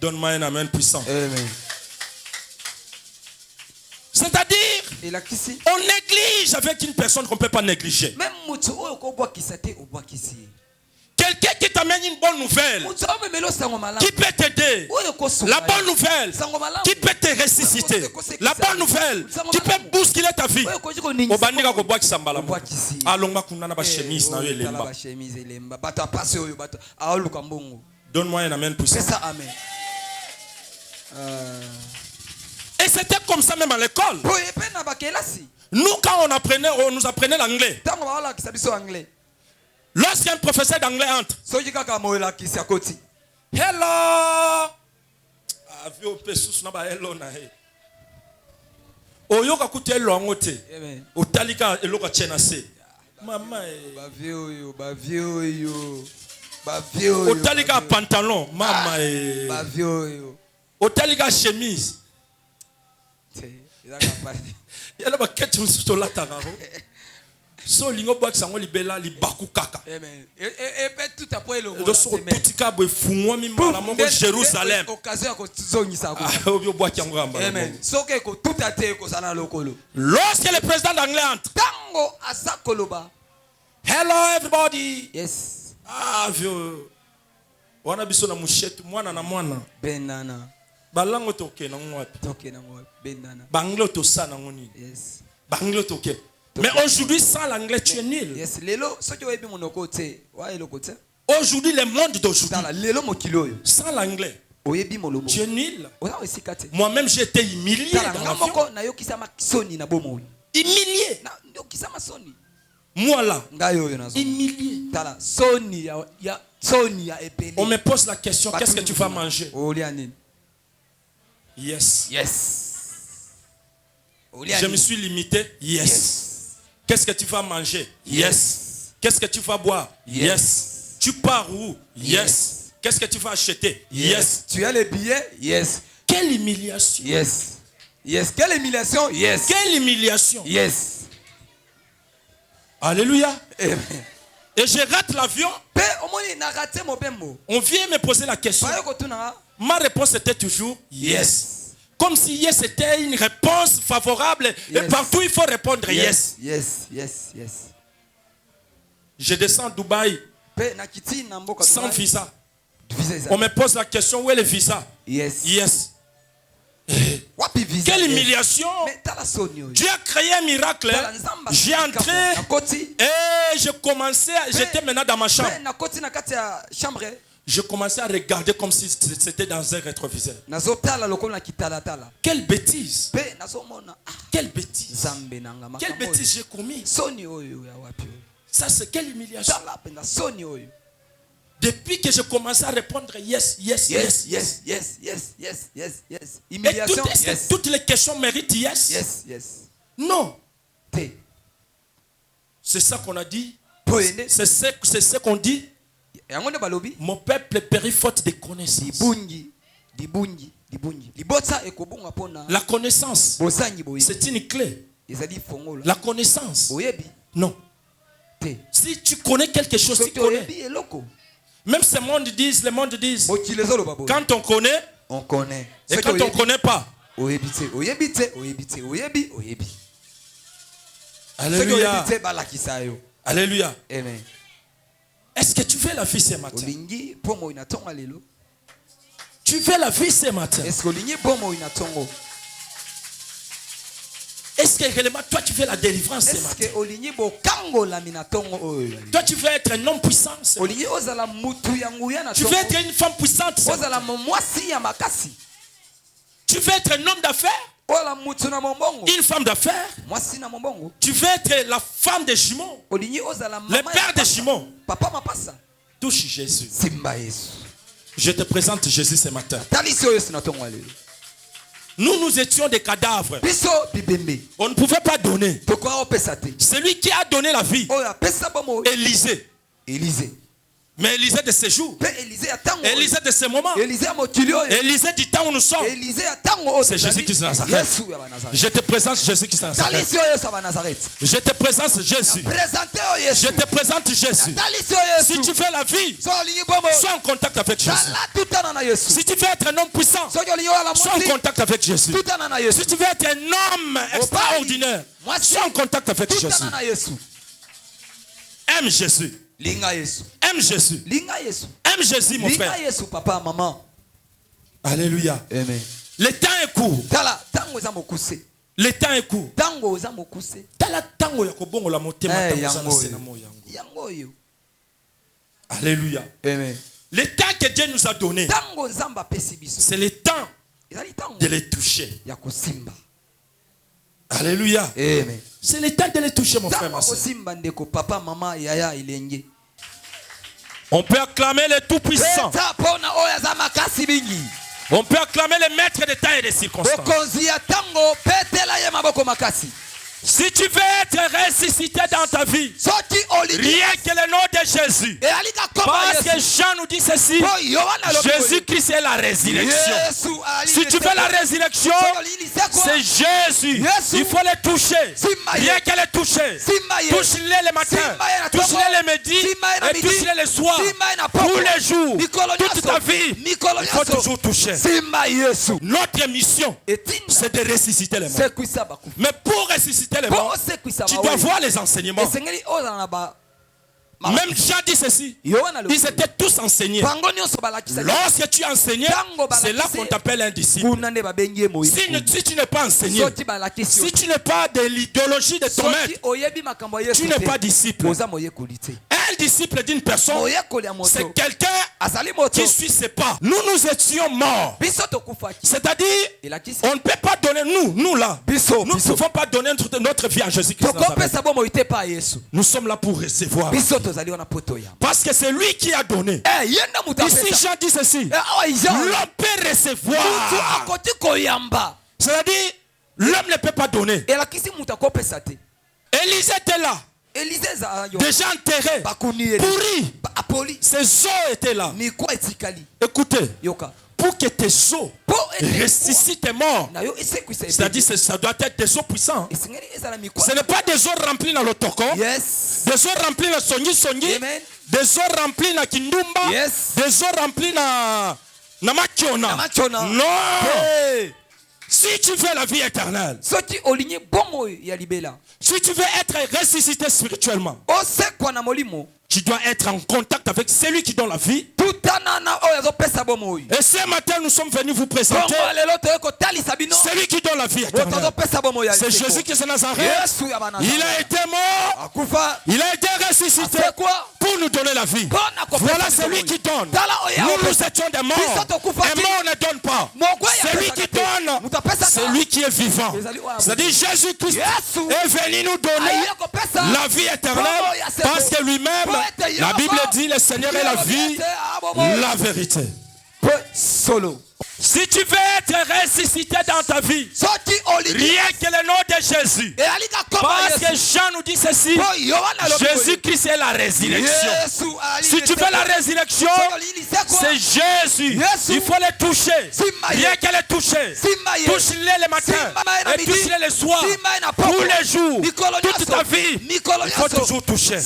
Donne-moi un amen puissant. Amen. C'est-à-dire, on néglige avec une personne qu'on ne peut pas négliger. Quelqu'un qui t'amène une bonne nouvelle, qui peut t'aider. La bonne nouvelle, qui peut te ressusciter. La bonne nouvelle, qui peut bousculer ta vie. Donne-moi un amen puissant. Et c'était comme ça même à l'école. Nous, quand on nous apprenait l'anglais, lorsqu'un professeur d'anglais entre, hello, oyoka kuti elongo te otalika eloka chena se mama otalika pantalon mama otalika chemise yala ba kete musuto lataka so lingo bwa sango libela libaku kaka amen et tout après le do so tutika bo fungwa mi mala mongo Jérusalem occasion ko zongisa ko obyo bwa kyango amba amen so ke ko tout ate ko sana lokolo lorsque le président d'anglais entre tango azakoloba hello everybody yes vieux wana biso na mushetu mwana na mwana benana balango toke na ngwapi toke na ngwapi benana banglo to sana ngoni yes banglo toke Mais aujourd'hui, sans l'anglais, tu es nul. Yes, Aujourd'hui, le monde d'aujourd'hui, sans l'anglais, tu es nul. Moi-même, j'ai été humilié dans l'avion. Humilié. Moi là, humilié. On me pose la question, qu'est-ce que tu vas manger? Yes. Je me suis limité. Yes. Qu'est-ce que tu vas manger? Yes. Qu'est-ce que tu vas boire? Yes. Tu pars où? Yes. Qu'est-ce que tu vas acheter? Yes. Tu as les billets? Yes. Quelle humiliation. Yes. Quelle humiliation? Yes. Quelle humiliation. Yes. Alléluia. Amen. Et je rate l'avion. On vient me poser la question. Ma réponse était toujours yes. Comme si yes était une réponse favorable. Yes. Et partout il faut répondre yes. Yes. Je descends à Dubaï sans visa. On me pose la question, où est le visa? Yes. Quelle humiliation. Dieu a créé un miracle. J'ai entré et je commençais, j'étais maintenant dans ma chambre. Je commençais à regarder comme si c'était dans un rétroviseur. Quelle bêtise. Quelle bêtise. Quelle bêtise j'ai commis. Ça c'est quelle humiliation. Depuis que je commençais à répondre yes. Humiliation. Et toutes les questions méritent yes. Non. C'est ça qu'on a dit. C'est ce qu'on dit. Mon peuple périt faute de connaissance. La connaissance, c'est une clé. La connaissance, non. Si tu connais quelque chose, tu connais. Même ce monde disent, le monde disent, quand on connaît, on connaît. Et quand on ne connaît pas, alléluia. Alléluia. Amen. Est-ce que tu veux la vie ce matin? Tu veux la vie ce matin? Est-ce que réellement toi tu veux la délivrance ce matin? Toi tu veux être un homme puissant ce matin? Tu veux être une femme puissante ce matin? Tu veux être un homme d'affaires? Une femme d'affaires? Tu veux être la femme de Shimon? Le père de Shimon? Touche Jésus. Je te présente Jésus ce matin. Nous étions des cadavres. On ne pouvait pas donner. Celui qui a donné la vie, Élisée. Mais Élisée de ces jours, Élisée de ces moments, Élisée du temps où nous sommes, c'est Jésus qui est Nazareth. Je te présente Jésus qui est Nazareth. Je te présente Jésus. Je te présente Jésus. Si tu veux la vie, sois en contact avec Jésus. Si tu veux être un homme puissant, sois en contact avec Jésus. Si tu veux être un homme extraordinaire, sois en contact avec Jésus. Aime Jésus. Aime Jésus. Aime Jésus, mon frère. Alléluia. Amen. Le temps est court. Le temps est court. Alléluia. Amen. Le temps que Dieu nous a donné, c'est le temps de les toucher. Alléluia. Amen. C'est le temps de les toucher, mon frère. On peut acclamer le Tout-Puissant. On peut acclamer le Maître des temps et des circonstances. Si tu veux être ressuscité dans ta vie, rien que le nom de Jésus. Parce que Jean nous dit ceci, Jésus-Christ est la résurrection. Si tu veux la résurrection, c'est Jésus. Il faut le toucher. Rien que le toucher. Touche-le le matin, touche-le le midi, et touche-le le soir. Tous les jours, toute ta vie, il faut toujours toucher. Notre mission, c'est de ressusciter les morts. Mais pour ressusciter les morts, tu dois voir les enseignements. Même Jean dit ceci. Ils étaient tous enseignés. Lorsque tu enseignes, c'est là qu'on t'appelle un disciple. Si tu n'es pas enseigné, si tu n'es pas de l'idéologie de ton maître, tu n'es pas disciple. Un disciple d'une personne, c'est quelqu'un qui suit ses pas. Nous étions morts. C'est-à-dire, on ne peut pas donner, nous là, nous ne pouvons pas donner notre vie à Jésus-Christ. Nous sommes là pour recevoir. Parce que c'est lui qui a donné. Ici, Jean dit ceci. L'homme peut recevoir. C'est-à-dire, l'homme ne peut pas donner. Élisée était là. Déjà enterré, pourri. Ses os étaient là. Écoutez, pour que tes os ressuscitent tes morts, c'est-à-dire ça doit être des os puissants. Ce n'est pas des os remplis dans le toko, des os remplis dans songi, des os remplis dans kindumba, des os remplis dans makiona. Non. Si tu veux la vie éternelle, si tu veux être ressuscité spirituellement, tu dois être en contact avec celui qui donne la vie. Et ce matin, nous sommes venus vous présenter celui qui donne la vie éternelle. C'est Jésus-Christ de Nazareth. Il a été mort. Il a été ressuscité pour nous donner la vie. Voilà celui qui donne. Nous étions des morts. Et mort ne donne pas. Celui qui donne, c'est lui qui est vivant. C'est-à-dire Jésus-Christ est venu nous donner la vie éternelle parce que lui-même, la Bible dit, le Seigneur est la vie, la vérité. Si tu veux être ressuscité dans ta vie, rien que le nom de Jésus. Parce que Jean nous dit ceci, Jésus-Christ est la résurrection. Si tu veux la résurrection, c'est Jésus. Il faut le toucher. Rien que le toucher. Touche-le le matin et touche-le le soir. Tous les jours, toute ta vie, il faut toujours toucher.